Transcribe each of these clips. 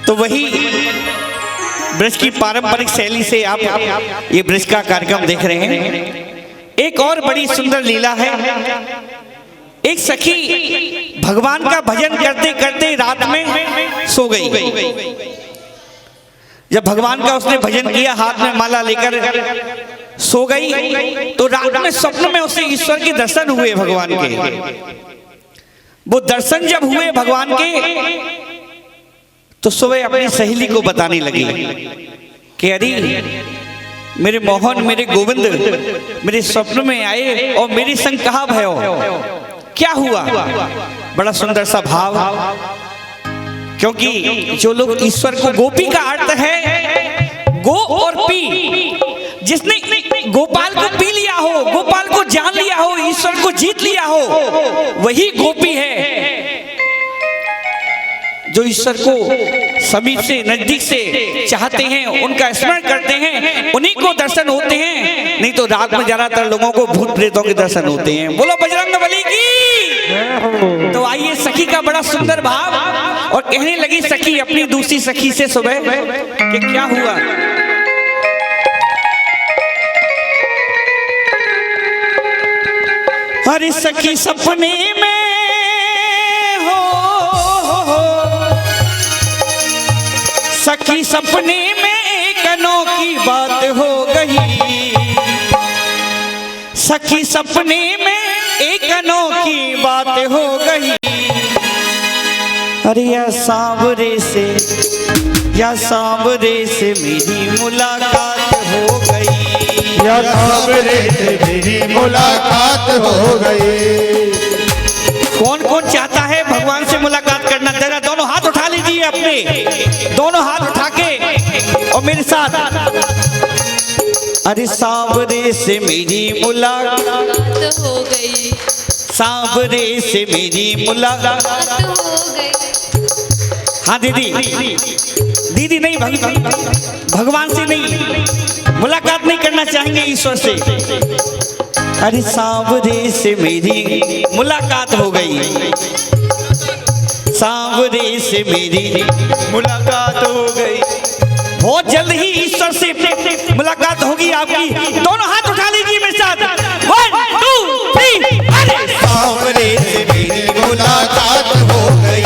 तो वही ब्रज की पारंपरिक शैली से आप ये ब्रज का कार्यक्रम देख रहे हैं। एक और बड़ी सुंदर लीला है। एक सखी भगवान का भजन करते करते रात में सो गई। जब भगवान का उसने भजन किया, हाथ में माला लेकर सो गई, तो रात में स्वप्न में उसे ईश्वर के दर्शन हुए भगवान के। वो दर्शन जब हुए भगवान के, तो सुबह अपनी सहेली को बताने लगी कि अरे मेरे मोहन, मेरे गोविंद मेरे स्वप्न में आए और मेरे संग कहाँ भयो, क्या हुआ। बड़ा सुंदर सा भाव, क्योंकि जो लोग ईश्वर को, गोपी का अर्थ है गो और पी, जिसने गोपाल को पी लिया हो, गोपाल को जान लिया हो, ईश्वर को जीत लिया हो, वही गोपी है। जो ईश्वर को समीप से, नजदीक से चाहते हैं, उनका स्मरण करते हैं, उन्हीं को दर्शन होते हैं। नहीं तो रात में ज्यादातर लोगों को भूत प्रेतों के दर्शन होते हैं। बोलो बजरंग बली की। तो आइए, सखी का बड़ा सुंदर भाव। और कहने लगी सखी अपनी दूसरी सखी से सुबह कि क्या हुआ। अरे सखी सपने में सखी सपने में एक अनोखी बात हो गई। सखी सपने में एक अनोखी बात हो गई। अरे या सांवरे से मेरी मुलाकात हो गई। या सांवरे से मेरी मुलाकात हो गई। कौन कौन चाहता है भगवान से मुलाकात करना? जरा दोनों हाथ उठा लीजिए, अपने दोनों हाथ उठा के और मेरे साथ। अरे सांवरे से मेरी मुलाकात हो गई। सांवरे से मेरी मुलाकात हो गई। हाँ दीदी नहीं, भगवान से नहीं, मुलाकात नहीं करना चाहेंगे ईश्वर से। अरे सांवरे से मेरी मुलाकात हो गई। सांवरे से मेरी मुलाकात हो गई। बहुत जल्द ही ईश्वर से मुलाकात होगी आपकी। दोनों हाथ उठा लीजिए मेरे साथ। 1 2 3। अरे सांवरे से मेरी मुलाकात हो गई।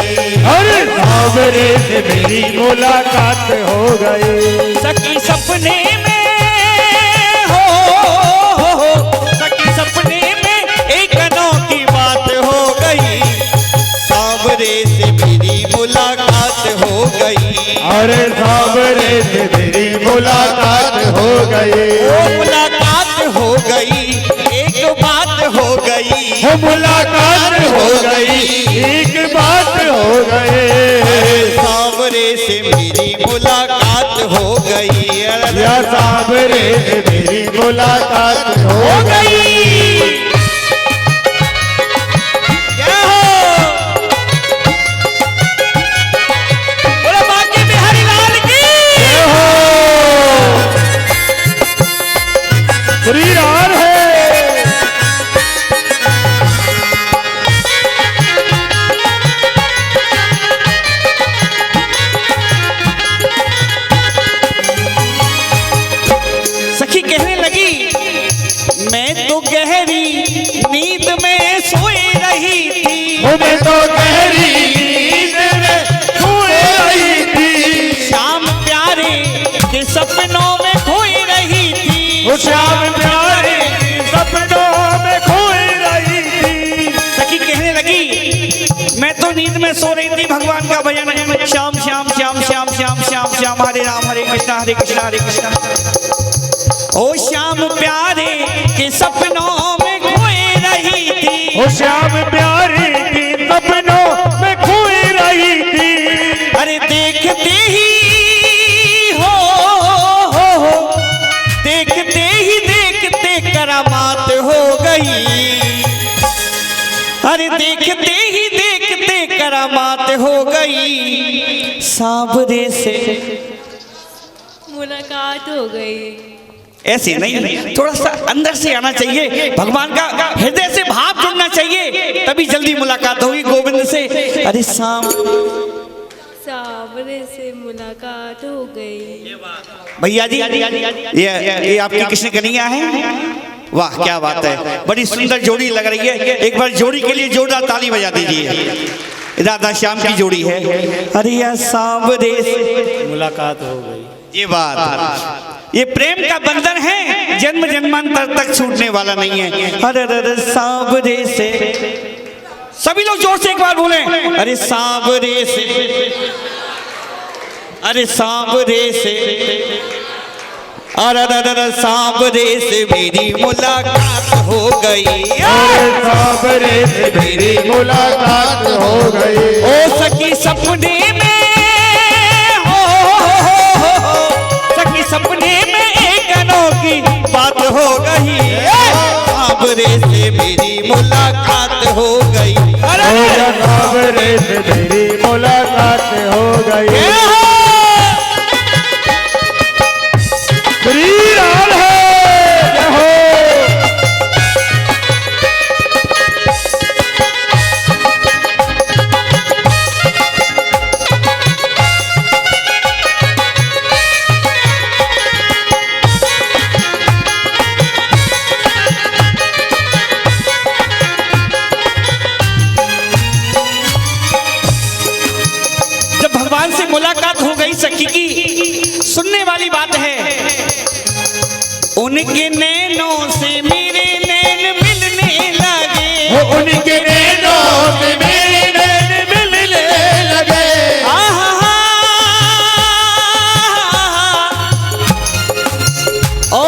अरे सांवरे से मेरी मुलाकात हो गई। सखी सपने में सखी सपने में एक अनोखी बात हो गई। सांवरे से मेरी मुलाकात हो गई। अरे सांवरे से मेरी मुलाकात हो गई। मुलाकात हो गई, एक बात हो गई। मुलाकात हो गई, एक बात हो गई। सांवरे से मेरी मुलाकात हो गई। या सांवरे से मेरी मुलाकात हो गई। श्री राम है। सखी कहने लगी मैं तो गहरी नींद में सोई रही थी। मैं तो गहरी नींद में सोई रही थी। श्याम प्यारे के सपनों में खोई रही थी। श्याम प्यारे के सपनों में खोई रही थी। सखी कहने लगी मैं तो नींद में सो रही थी। भगवान का भजन है, श्याम श्याम श्याम श्याम श्याम श्याम श्याम, हरे राम हरे कृष्णा हरे कृष्णा। ओ श्याम प्यारे के सपनों में खोई रही थी। ओ श्याम प्यारे के सपनों में खोई रही थी। अरे देखते ही देखते करामात हो गई। अरे देखते ही देखते करामात हो गई। सांवरे से मुलाकात हो गई। ऐसे नहीं, थोड़ा सा अंदर से आना चाहिए, भगवान का हृदय से भाव जुड़ना चाहिए, तभी जल्दी मुलाकात होगी गोविंद से। अरे सावरे से मुलाकात हो गई। भैया जी ये आपकी कृष्ण कन्हैया है। वाह क्या बात है, बड़ी सुंदर जोड़ी लग रही है। एक बार जोड़ी के लिए जोरदार ताली बजा दीजिए। राधा श्याम की जोड़ी है। अरे यार सावरे से मुलाकात हो गई। ये बात, ये प्रेम का बंधन है, जन्म जन्मांतर तक छूटने वाला नहीं है। अरे अरे सावरे से, सभी लोग जोर से एक बार बोले, अरे सावरे से, अरे सावरे से, अरे अरे सावरे से मेरी मुलाकात हो गई। सावरे से मेरी मुलाकात हो गई। ओ सखी सपने में हो, सखी सपने में एक अनोखी बात हो गई। सावरे से मेरी मुलाकात हो गई। सावरे से मेरी मुलाकात हो गई। श्री राधे जय हो। जब भगवान से मुलाकात हो गई सखी की, सुनने वाली बात है, उनके नैनों से मेरे नैन मिलने लगे। उनके नैनों से मेरे नैन मिलने लगे। ओ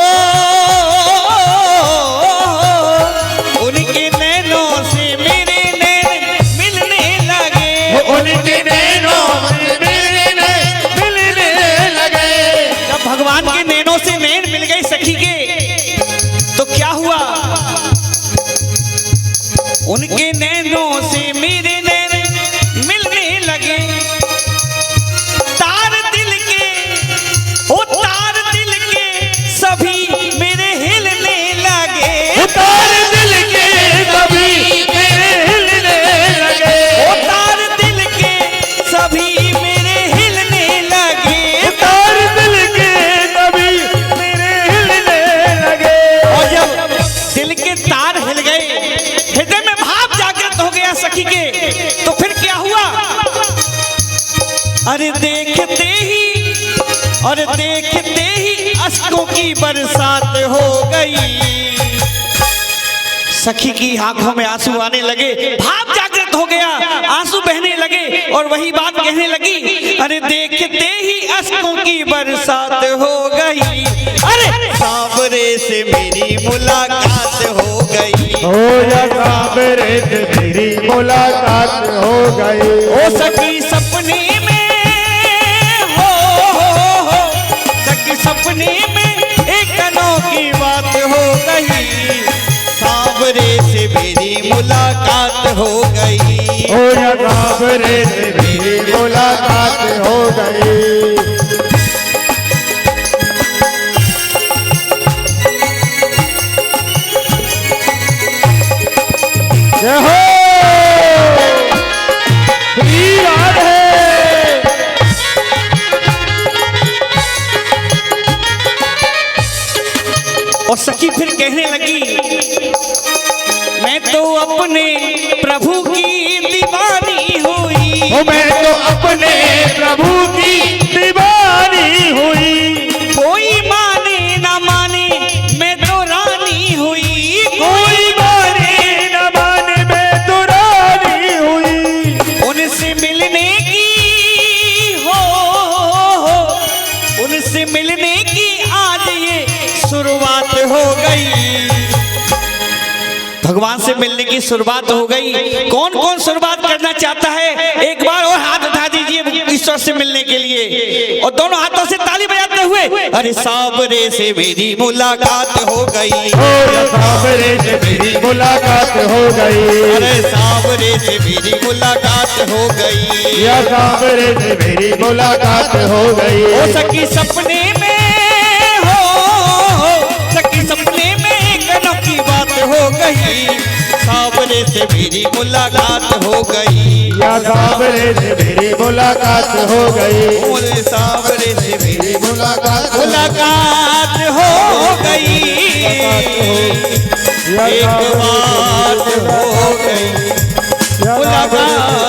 उनके नैनों से मेरे नैन मिलने लगे। उनके नैनों से मेरे नैन मिलने लगे। जब भगवान के नैनों से नैन मिल गई सखी के, तो क्या हुआ, उनके नैनों से मेरे नैन मिलने लगे। तार दिल के, ओ तार दिल के सभी मेरे हिलने लगे। तार दिल के सभी मेरे हिलने लगे। ओ तार दिल के सभी मेरे हिलने लगे। तार दिल के सभी मेरे हिलने लगे। और जब दिल के तार हिल गए, हृदय में भाव जागृत हो गया सखी के, तो फिर क्या हुआ, अरे देखते ही, और देखते ही अश्कों की बरसात हो गई। सखी की आंखों में आंसू आने लगे, भाव जागृत हो गया, आंसू बहने लगे और वही बात कहने लगी, अरे देखते ही अश्कों की बरसात हो गई। अरे सावरे से मेरी मुलाकात हो गई। हो या सावरे से मेरी मुलाकात हो गई। ओ सखी सपने में हो, सखी सपने में एक अनोखी बात हो गई। सावरे से मेरी मुलाकात हो गई। हो या सावरे से मेरी मुलाकात हो गई। जय हो श्री राधे। और सखी फिर कहने लगी, मैं तो अपने प्रभु की दीवानी हुई। मैं तो अपने प्रभु की दीवानी हुई। कोई माने ना माने मैं तो रानी हुई। कोई माने न माने मैं तो रानी हुई। उनसे मिलने की हो, उनसे मिलने की आज ये शुरुआत हो गई। भगवान से मिलने की शुरुआत हो गई। कौन कौन शुरुआत करना चाहता है, एक बार और हाथ उठा दीजिए ईश्वर से मिलने के लिए, और दोनों हाथों से ताली बजाते हुए, अरे सावरे से मेरी मुलाकात हो गई। सावरे से मेरी मुलाकात हो गई। अरे सावरे से मेरी मुलाकात हो गई। या सावरे से मेरी मुलाकात हो गई। ओ सखी सपने में हो, सखी सपने में एक अनोखी बात हो गई। सावरे सांवरे से मेरी मुलाकात हो गई, या सांवरे से मेरी मुलाकात हो गई, मोरे सांवरे से मेरी मुलाकात मुलाकात हो गई, एक बात हो गई, मुलाकात